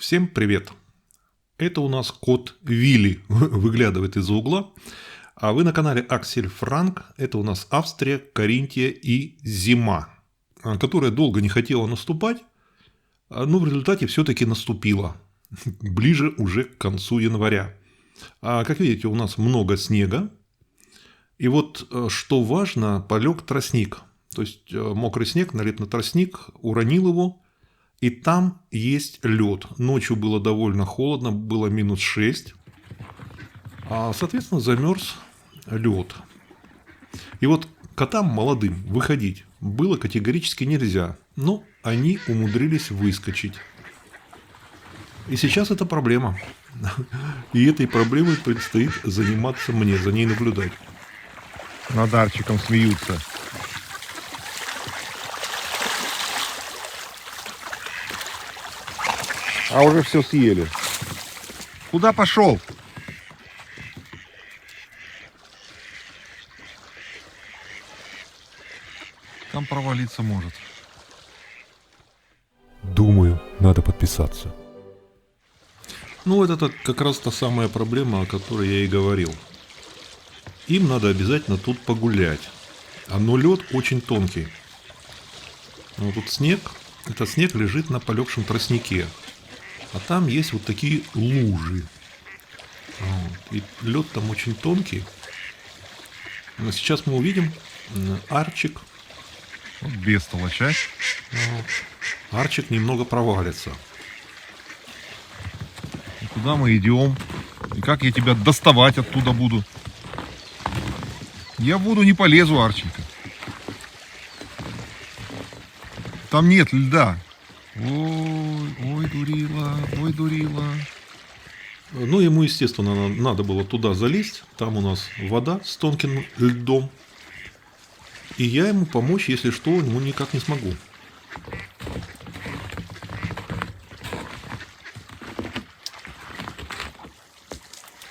Всем привет! Это у нас кот Вилли выглядывает из-за угла, а вы на канале Аксель Франк. Это у нас Австрия, Каринтия и зима, которая долго не хотела наступать, но в результате все-таки наступила, ближе уже к концу января. Как видите, у нас много снега, и вот что важно, полег тростник, то есть мокрый снег налип на тростник, уронил его. И там есть лед. Ночью было довольно холодно, было -6. Соответственно, замерз лед. И вот котам молодым выходить было категорически нельзя. Но они умудрились выскочить. И сейчас это проблема. И этой проблемой предстоит заниматься мне, за ней наблюдать. Над Арчиком смеются. А уже все съели. Куда пошел? Там провалиться может. Думаю, надо подписаться. Ну, это как раз та самая проблема, о которой я и говорил. Им надо обязательно тут погулять. Но лед очень тонкий. Вот тут снег. Этот снег лежит на полегшем тростнике. А там есть вот такие лужи. И лед там очень тонкий. Но сейчас мы увидим Арчик. Вот бестолочь, Арчик немного провалится. И куда мы идем? И как я тебя доставать оттуда буду? Я в воду не полезу, Арченька. Там нет льда. Ой, дурила, ой, дурила. Ну, ему, естественно, надо было туда залезть. Там у нас вода с тонким льдом. И я ему помочь, если что, ему никак не смогу.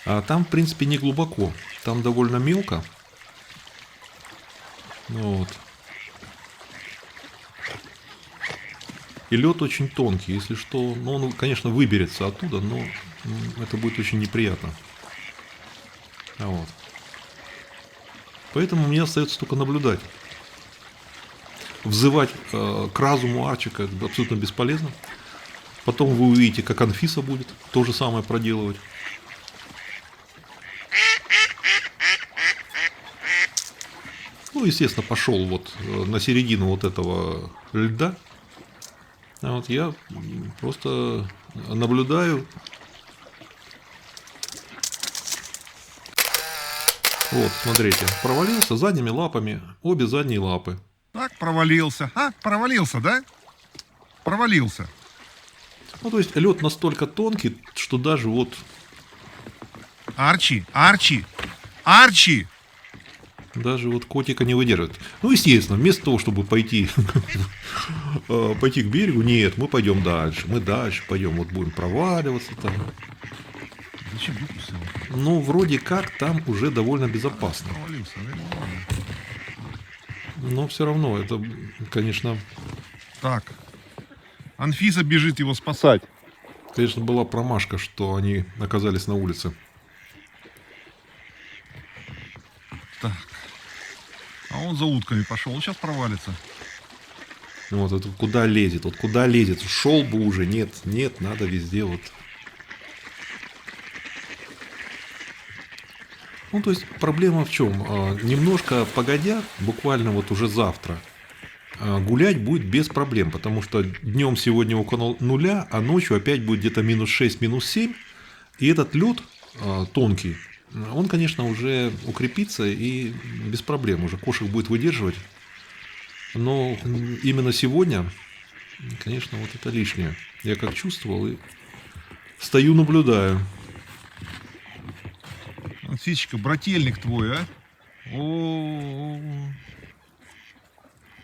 А там, в принципе, не глубоко. Там довольно мелко. Вот. И лед очень тонкий. Если что, ну, он, конечно, выберется оттуда, но это будет очень неприятно. Вот. Поэтому мне остается только наблюдать. Взывать к разуму Арчика абсолютно бесполезно. Потом вы увидите, как Анфиса будет то же самое проделывать. Ну, естественно, пошел вот на середину вот этого льда. А вот я просто наблюдаю. Вот, смотрите, провалился задними лапами, обе задние лапы. Так, провалился. Провалился, да? Провалился. Ну, то есть лед настолько тонкий, что даже вот... Арчи, Арчи, Арчи! Даже вот котика не выдержит. Ну, естественно, вместо того, чтобы пойти к берегу, нет, мы пойдем дальше. Мы дальше пойдем, вот будем проваливаться там. Зачем выпустил? Ну, вроде как там уже довольно безопасно. Провалился, да? Но все равно это, конечно, Так. Анфиса бежит его спасать. конечно, была промашка, что они оказались на улице. Так. А он за утками пошел. Он сейчас провалится. Вот это куда лезет, вот куда лезет. Шел бы уже, нет, нет, надо везде вот. Ну, то есть проблема в чем? Немножко погодя, буквально вот уже завтра, гулять будет без проблем, потому что днем сегодня около нуля, а ночью опять будет где-то -6, -7. И этот лед тонкий, он, конечно, уже укрепится и без проблем уже кошек будет выдерживать. Но именно сегодня, конечно, вот это лишнее. Я как чувствовал и стою, наблюдаю. Анфисечка, брательник твой, а? О-о-о.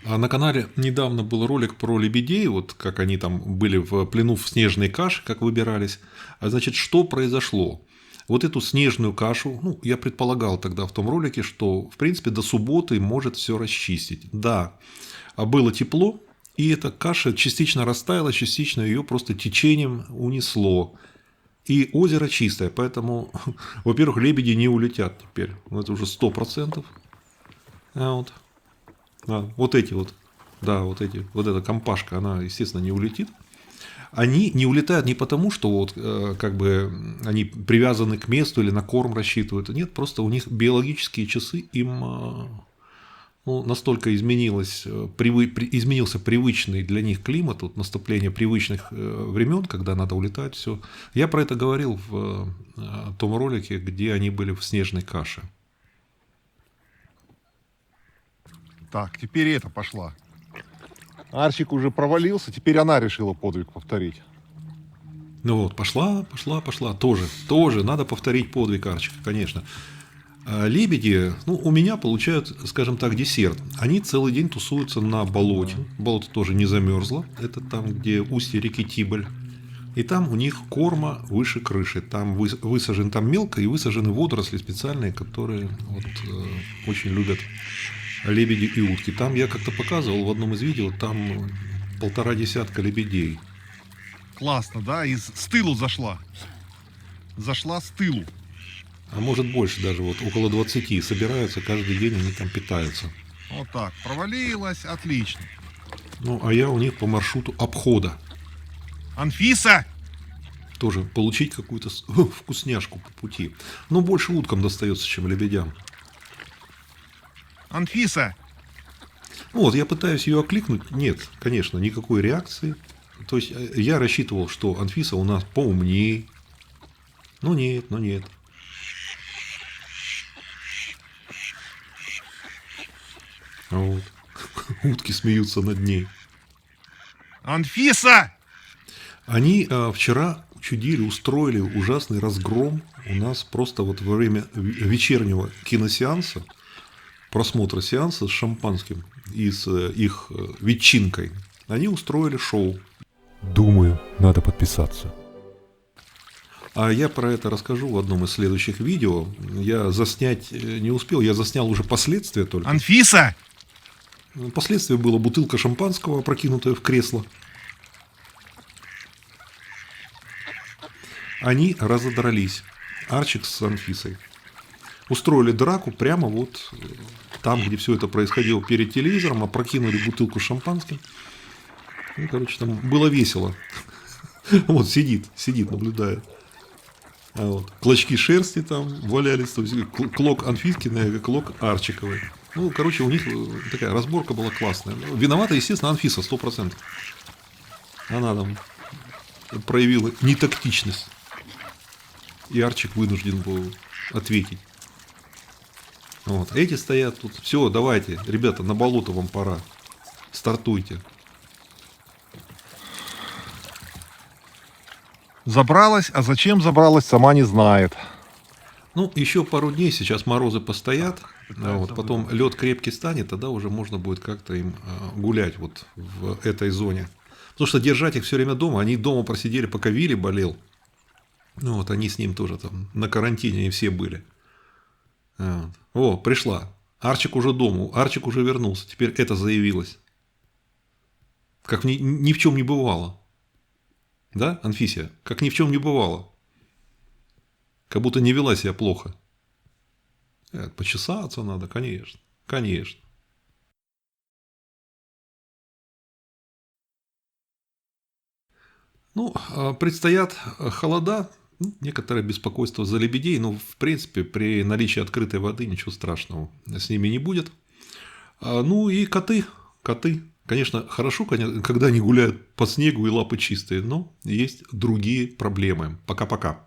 А на канале недавно был ролик про лебедей, вот как они там были в плену в снежной каше, как выбирались. Значит, что произошло? Вот эту снежную кашу, ну, я предполагал тогда в том ролике, что, в принципе, до субботы может все расчистить. Да, было тепло, И эта каша частично растаяла, частично ее просто течением унесло. И озеро чистое, поэтому, во-первых, лебеди не улетят теперь. Это уже 100%. Вот. Вот эти вот. Да, вот эти. Вот эта компашка, она, естественно, не улетит. Они не улетают не потому, что вот как бы они привязаны к месту или на корм рассчитывают. Нет, просто у них биологические часы им настолько изменился привычный для них климат, вот наступление привычных времен, когда надо улетать, все. Я про это говорил в том ролике, где они были в снежной каше. Так, теперь это пошла. Арчик уже провалился, теперь она решила подвиг повторить. Ну вот, пошла. Тоже надо повторить подвиг Арчика, конечно. А лебеди, у меня получают, скажем так, десерт. Они целый день тусуются на болоте. Болото тоже не замерзло. Это там, где устье реки Тиболь. И там у них корма выше крыши. Там высажен там мелко и высажены водоросли специальные, которые очень любят лебеди и утки. Там я как-то показывал в одном из видео, там 1,5 десятка лебедей. Классно, да? С тылу зашла. Зашла с тылу. А может больше даже, вот около 20 собираются, каждый день они там питаются. Вот так, провалилась, отлично. А я у них по маршруту обхода. Анфиса! Тоже получить какую-то вкусняшку по пути. Но больше уткам достается, чем лебедям. Анфиса! Я пытаюсь ее окликнуть. Нет, конечно, никакой реакции. То есть я рассчитывал, что Анфиса у нас поумнее. Но нет. Вот. Утки смеются над ней. Анфиса! Они вчера устроили ужасный разгром. У нас просто вот во время вечернего киносеанса, просмотра сеанса с шампанским и с их ветчинкой, они устроили шоу. Думаю, надо подписаться. А я про это расскажу в одном из следующих видео. Я заснять не успел, я заснял уже последствия только. Анфиса! Последствия было бутылка шампанского, опрокинутая в кресло. Они разодрались. Арчик с Анфисой. Устроили драку прямо вот там, где все это происходило перед телевизором, опрокинули бутылку с шампанским. Там было весело. Вот сидит, наблюдает. Клочки шерсти там валялись, клок Анфискиной, клок Арчиковой. У них такая разборка была классная. Виновата, естественно, Анфиса, 100%. Она там проявила нетактичность. И Арчик вынужден был ответить. Эти стоят тут. Все, давайте, ребята, на болото вам пора. Стартуйте. Забралась, а зачем забралась, сама не знает. Еще пару дней, сейчас морозы постоят, потом лед крепкий станет, тогда уже можно будет как-то им гулять вот в этой зоне. Потому что держать их все время дома, они дома просидели, пока Вилли болел. Они с ним тоже там на карантине и все были. Пришла. Арчик уже дома, Арчик уже вернулся, теперь это заявилось. Как ни в чем не бывало. Да, Анфисия? Как ни в чем не бывало. Как будто не вела себя плохо. Почесаться надо, конечно. Конечно. Предстоят холода. Некоторое беспокойство за лебедей. Но, в принципе, при наличии открытой воды ничего страшного с ними не будет. И коты. Конечно, хорошо, когда они гуляют по снегу и лапы чистые. Но есть другие проблемы. Пока-пока.